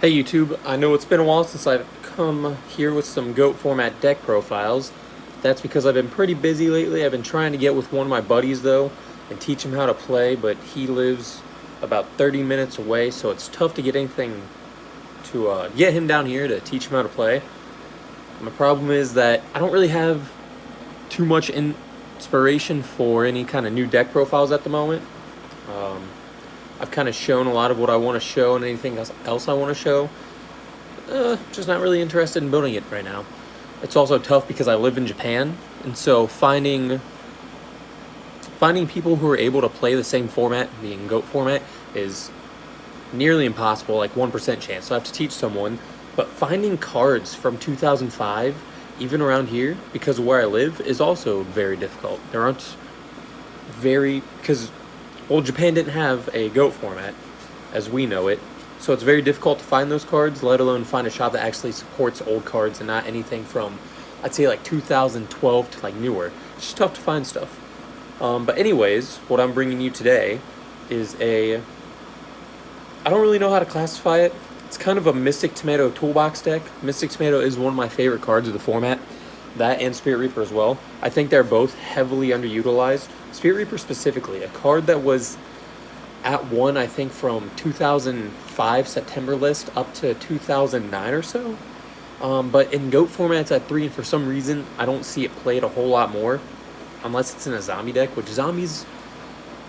Hey YouTube, I know it's been a while since I've come here with some GOAT format deck profiles. That's because I've been pretty busy lately. I've been trying to get with one of my buddies though and teach him how to play, but he lives about 30 minutes away, so it's tough to get anything to get him down here to teach him how to play. My problem is that I don't really have too much inspiration for any kind of new deck profiles at the moment. Um, I've kind of shown a lot of what I want to show and anything else I want to show. Just not really interested in building it right now. It's also tough because I live in Japan, and so finding people who are able to play the same format, being GOAT format, is nearly impossible, like 1% chance. So I have to teach someone. But finding cards from 2005, even around here, because of where I live, is also very difficult. There aren't because well, Japan didn't have a GOAT format as we know it, so it's very difficult to find those cards, let alone find a shop that actually supports old cards and not anything from, I'd say, like 2012 to like newer. It's just tough to find stuff. But anyways, what I'm bringing you today is I don't really know how to classify it. It's kind of a Mystic Tomato toolbox deck. Mystic Tomato is one of my favorite cards of the format. That and Spirit Reaper as well. I think they're both heavily underutilized. Spirit Reaper specifically, a card that was at one, I think, from 2005 September list up to 2009 or so. But in GOAT formats at 3, and for some reason, I don't see it played a whole lot more, unless it's in a zombie deck, which zombies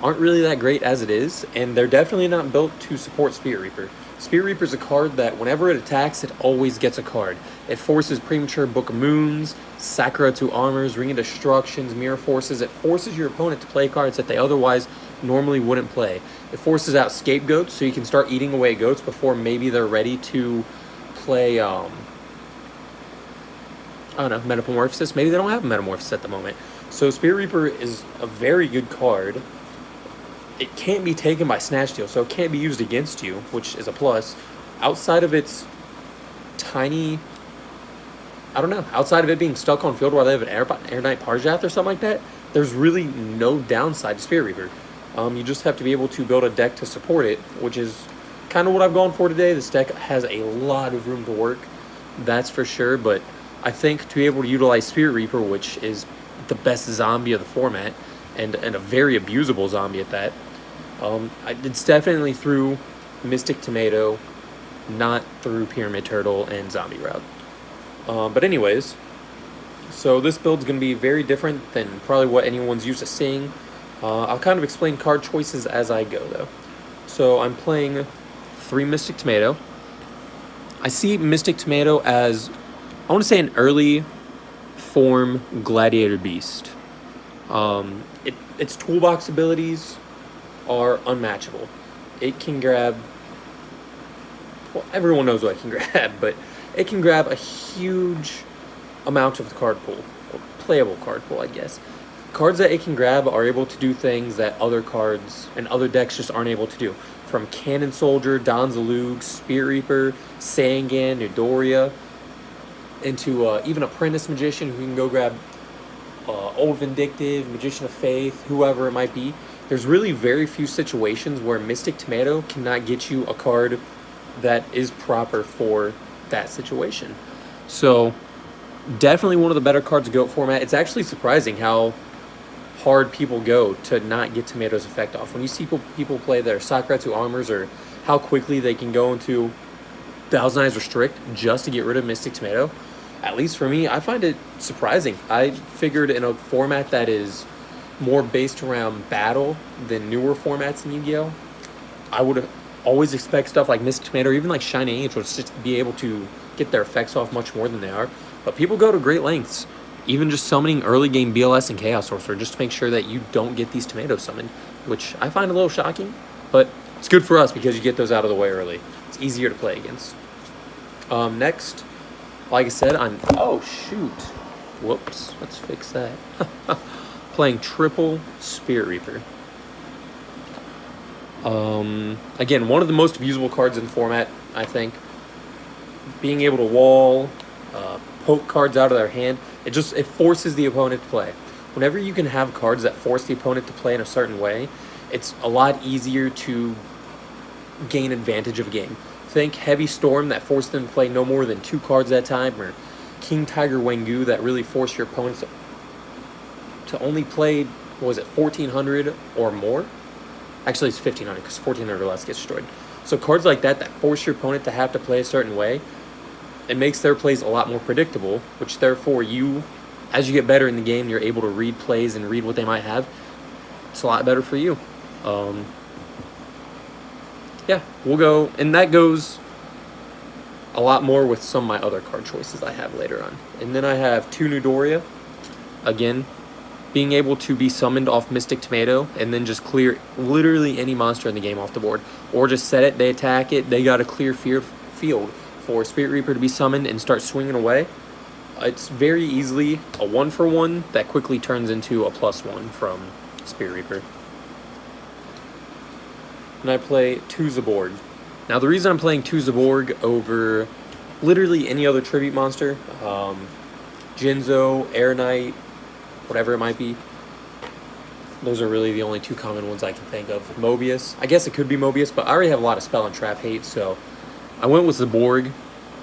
aren't really that great as it is, and they're definitely not built to support Spirit Reaper. Spirit Reaper is a card that whenever it attacks, it always gets a card. It forces Premature Book of Moons, Sakura to Armors, Ring of Destructions, Mirror Forces. It forces your opponent to play cards that they otherwise normally wouldn't play. It forces out Scapegoats, so you can start eating away goats before maybe they're ready to play, I don't know, Metamorphosis. Maybe they don't have Metamorphosis at the moment. So Spirit Reaper is a very good card. It can't be taken by Snatch Steal, so it can't be used against you, which is a plus. Outside of its tiny, I don't know, outside of it being stuck on field while they have an Air Knight Parjath or something like that, there's really no downside to Spirit Reaper. You just have to be able to build a deck to support it, which is kind of what I've gone for today. This deck has a lot of room to work, that's for sure, but I think to be able to utilize Spirit Reaper, which is the best zombie of the format, and a very abusable zombie at that, it's definitely through Mystic Tomato, not through Pyramid Turtle and Zombie Route. But anyways, so this build's going to be very different than probably what anyone's used to seeing. I'll kind of explain card choices as I go, though. So I'm playing 3 Mystic Tomato. I see Mystic Tomato as, I want to say, an early form Gladiator Beast. Its toolbox abilities are unmatchable. It can grab, well, everyone knows what it can grab, but it can grab a huge amount of the card pool, or playable card pool, I guess. Cards that it can grab are able to do things that other cards and other decks just aren't able to do. From Cannon Soldier, Don Zalug, Spirit Reaper, Sangan, Nidoria, into even Apprentice Magician, who can go grab Old Vindictive, Magician of Faith, whoever it might be. There's really very few situations where Mystic Tomato cannot get you a card that is proper for that situation. So definitely one of the better cards to GOAT format. It's actually surprising how hard people go to not get Tomato's effect off. When you see people play their Sakura to Armors, or how quickly they can go into Thousand Eyes Restrict just to get rid of Mystic Tomato, at least for me, I find it surprising. I figured in a format that is more based around battle than newer formats in Yu-Gi-Oh!, I would always expect stuff like Mystic Tomato or even like Shining Angel to just be able to get their effects off much more than they are. But people go to great lengths, even just summoning early game BLS and Chaos Sorcerer, just to make sure that you don't get these tomatoes summoned, which I find a little shocking, but it's good for us because you get those out of the way early. It's easier to play against. Next, like I said, oh shoot, whoops, let's fix that. Playing triple Spirit Reaper. Again, one of the most abusable cards in the format, I think. Being able to wall, poke cards out of their hand, it forces the opponent to play. Whenever you can have cards that force the opponent to play in a certain way, it's a lot easier to gain advantage of a game. Think Heavy Storm that forced them to play no more than 2 cards at a time, or King Tiger Wengu that really forced your opponents to only play, what was it, 1400 or more? Actually, it's 1500 because 1400 or less gets destroyed. So cards like that force your opponent to have to play a certain way, it makes their plays a lot more predictable, which therefore you, as you get better in the game, you're able to read plays and read what they might have. It's a lot better for you. Yeah, we'll go, and that goes a lot more with some of my other card choices I have later on. And then I have 2 Newdoria. Again, being able to be summoned off Mystic Tomato and then just clear literally any monster in the game off the board. Or just set it, they attack it, they got a clear field for Spirit Reaper to be summoned and start swinging away. It's very easily a 1-for-1 that quickly turns into a +1 from Spirit Reaper. And I play 2 Zaborg. Now the reason I'm playing 2 Zaborg over literally any other tribute monster, Jinzo, Air Knight, whatever it might be, those are really the only 2 common ones I can think of. Mobius, I guess it could be Mobius, but I already have a lot of spell and trap hate, so I went with Zaborg.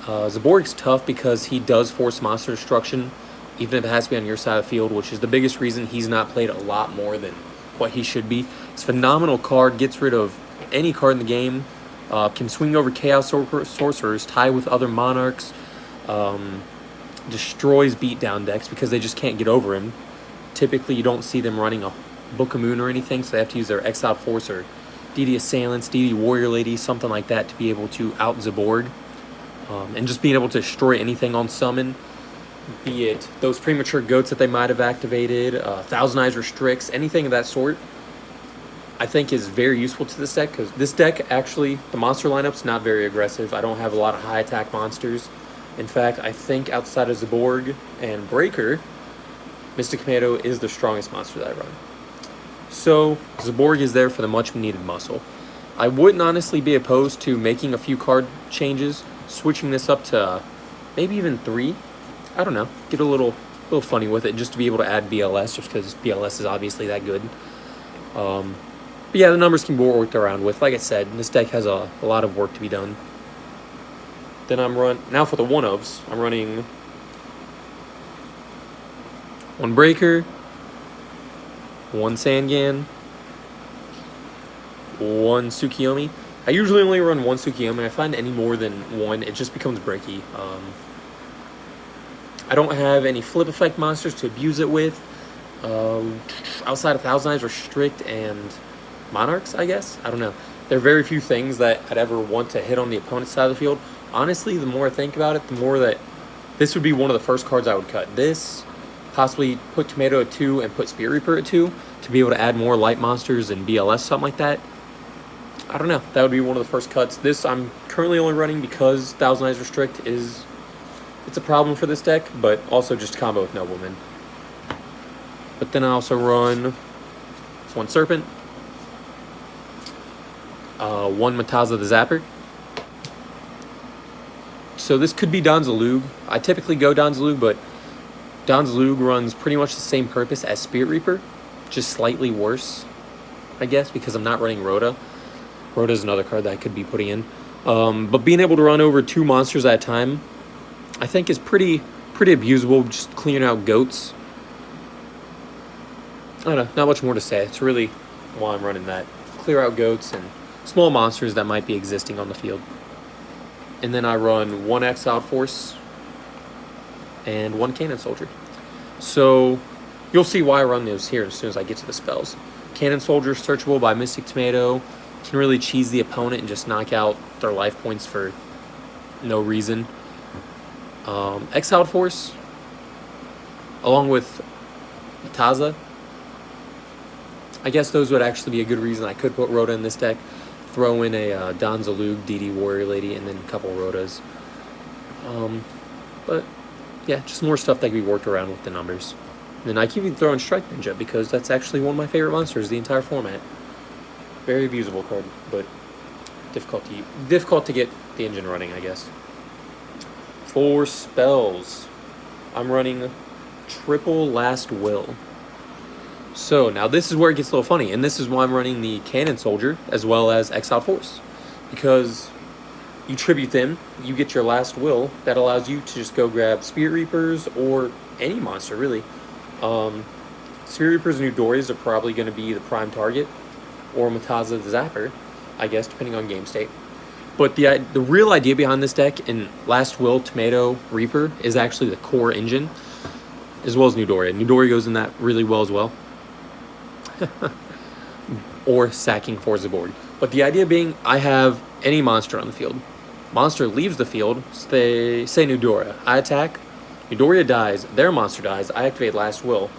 Zaborg's tough because he does force monster destruction, even if it has to be on your side of the field, which is the biggest reason he's not played a lot more than what he should be. It's a phenomenal card, gets rid of any card in the game, can swing over Chaos Sorcerers, tie with other Monarchs, destroys beatdown decks because they just can't get over him. Typically you don't see them running a Book of Moon or anything, so they have to use their Exiled Force or DD Assailants, DD Warrior Lady, something like that to be able to out Zaborg. And just being able to destroy anything on summon, be it those premature goats that they might have activated, Thousand Eyes Restricts, anything of that sort, I think is very useful to this deck, because this deck actually, the monster lineup's not very aggressive. I don't have a lot of high attack monsters. In fact, I think outside of Zaborg and Breaker, Mystic Tomato is the strongest monster that I run. So Zaborg is there for the much needed muscle. I wouldn't honestly be opposed to making a few card changes, switching this up to maybe even 3. I don't know, get a little funny with it just to be able to add BLS, just because BLS is obviously that good. But yeah, the numbers can be worked around with. Like I said, this deck has a lot of work to be done. Then now for the 1-ofs, I'm running 1 Breaker, 1 Sangan, 1 Tsukiyomi. I usually only run 1 Tsukiyomi. I find any more than 1, it just becomes breaky. I don't have any flip effect monsters to abuse it with, outside of Thousand Eyes Restrict and Monarchs, I guess. I don't know. There are very few things that I'd ever want to hit on the opponent's side of the field. Honestly, the more I think about it, the more that this would be one of the first cards I would cut. This, possibly put Tomato at 2 and put Spirit Reaper at 2 to be able to add more light monsters and BLS, something like that. I don't know. That would be one of the first cuts. This I'm currently only running because Thousand Eyes Restrict it's a problem for this deck, but also just a combo with Nobleman. But then I also run 1 Serpent, 1 Mataza the Zapper. So this could be Donzalug. I typically go Donzalug, but Donzalug runs pretty much the same purpose as Spirit Reaper, just slightly worse, I guess, because I'm not running Rhoda. Rhoda is another card that I could be putting in. But being able to run over 2 monsters at a time, I think is pretty abusable, just clearing out goats. I don't know, not much more to say. It's really why I'm running that. Clear out goats and small monsters that might be existing on the field. And then I run 1 Exiled Force and 1 Cannon Soldier. So you'll see why I run those here as soon as I get to the spells. Cannon Soldier, searchable by Mystic Tomato, can really cheese the opponent and just knock out their life points for no reason. Exiled Force, along with Mataza, I guess those would actually be a good reason I could put Rhoda in this deck. Throw in a Donzalug, DD Warrior Lady, and then a couple Rhodas. But yeah, just more stuff that can be worked around with the numbers. And I keep throwing Strike Ninja because that's actually one of my favorite monsters the entire format. Very abusable card, but difficult to get the engine running, I guess. For spells, I'm running triple Last Will. So now this is where it gets a little funny, and this is why I'm running the Cannon Soldier as well as Exiled Force. because you tribute them, you get your last will that allows you to just go grab Spirit Reapers or any monster, really. Spirit Reapers and Eudorias are probably going to be the prime target, or Mataza the Zapper, I guess, depending on game state. But the real idea behind this deck in Last Will, Tomato, Reaper is actually the core engine, as well as Neudoria. Neudoria goes in that really well as well. Or sacking Forza board. But the idea being, I have any monster on the field. Monster leaves the field, say Neudoria. I attack, Neudoria dies, their monster dies, I activate Last Will,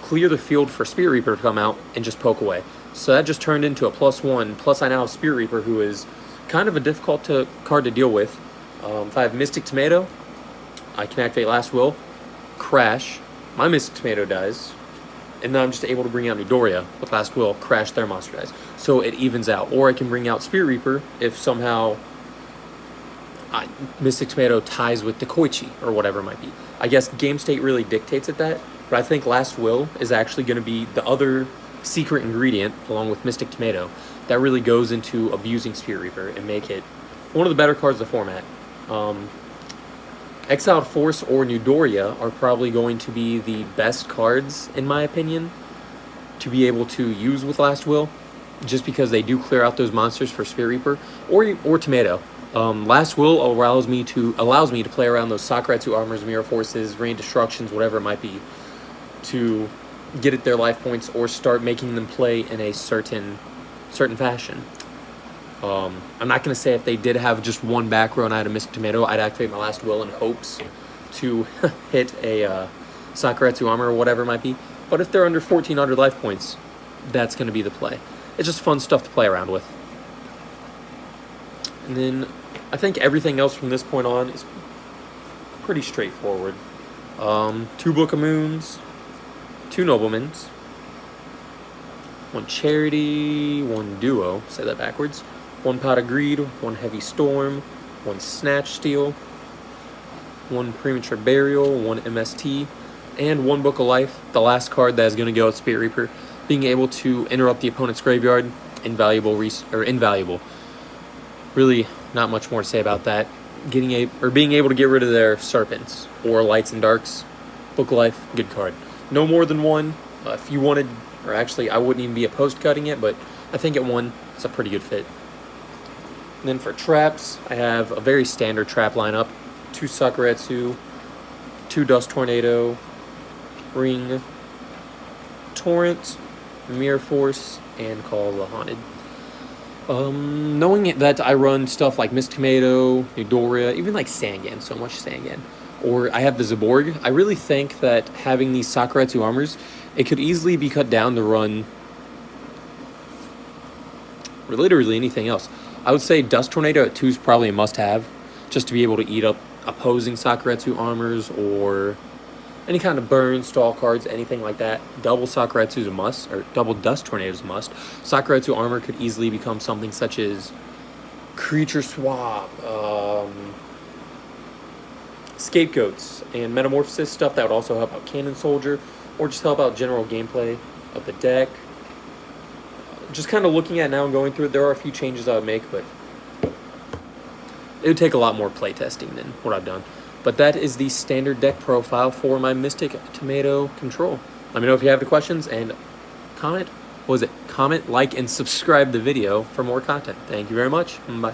clear the field for Spirit Reaper to come out, and just poke away. So that just turned into a +1, plus I now have Spirit Reaper, who is kind of a difficult card to deal with. If I have Mystic Tomato, I can activate Last Will, crash, my Mystic Tomato dies, and then I'm just able to bring out Neudoria with Last Will, crash, their monster dies. So it evens out. Or I can bring out Spirit Reaper if somehow Mystic Tomato ties with Dekoichi or whatever it might be. I guess game state really dictates at that, but I think Last Will is actually going to be the other secret ingredient, along with Mystic Tomato, that really goes into abusing Spirit Reaper and make it one of the better cards of the format. Exiled Force or Neudoria are probably going to be the best cards, in my opinion, to be able to use with Last Will, just because they do clear out those monsters for Spirit Reaper or Tomato. Last Will allows me to play around those Sakuretsu Armors, Mirror Forces, Rain Destructions, whatever it might be, to get at their life points or start making them play in a certain fashion. I'm not going to say if they did have just one back row and I had a Mystic Tomato, I'd activate my Last Will in hopes to hit a Sakuretsu Armor or whatever it might be. But if they're under 1,400 life points, that's going to be the play. It's just fun stuff to play around with. And then I think everything else from this point on is pretty straightforward. 2 Book of Moons, 2 Noblemans, 1 Charity, 1 Duo, say that backwards, 1 Pot of Greed, 1 Heavy Storm, 1 Snatch Steal, 1 Premature Burial, 1 MST, and 1 Book of Life, the last card that is going to go with Spirit Reaper, being able to interrupt the opponent's graveyard, invaluable. Really, not much more to say about that. Being able to get rid of their Serpents or Lights and Darks, Book of Life, good card. No more than 1. If you wanted, or actually, I wouldn't even be opposed to cutting it, but I think at 1, it's a pretty good fit. And then for traps, I have a very standard trap lineup: 2 Sakuretsu, 2 Dust Tornado, Ring, Torrent, Mirror Force, and Call of the Haunted. Knowing that I run stuff like Mystic Tomato, Neudoria, even like Sangan, so much Sangan, or I have the Zaborg, I really think that having these Sakuretsu Armors, it could easily be cut down to run literally anything else. I would say Dust Tornado at 2 is probably a must-have, just to be able to eat up opposing Sakuretsu Armors or any kind of burn, stall cards, anything like that. Double Sakuretsu is a must, or double Dust Tornado is a must. Sakuretsu Armor could easily become something such as Creature Swap, Scapegoats, and Metamorphosis, stuff that would also help out Cannon Soldier, or just help out general gameplay of the deck. Just kind of looking at now and going through it, there are a few changes I would make, but it would take a lot more playtesting than what I've done. But that is the standard deck profile for my Mystic Tomato Control. Let me know if you have any questions, and comment, like, and subscribe the video for more content. Thank you very much. Bye.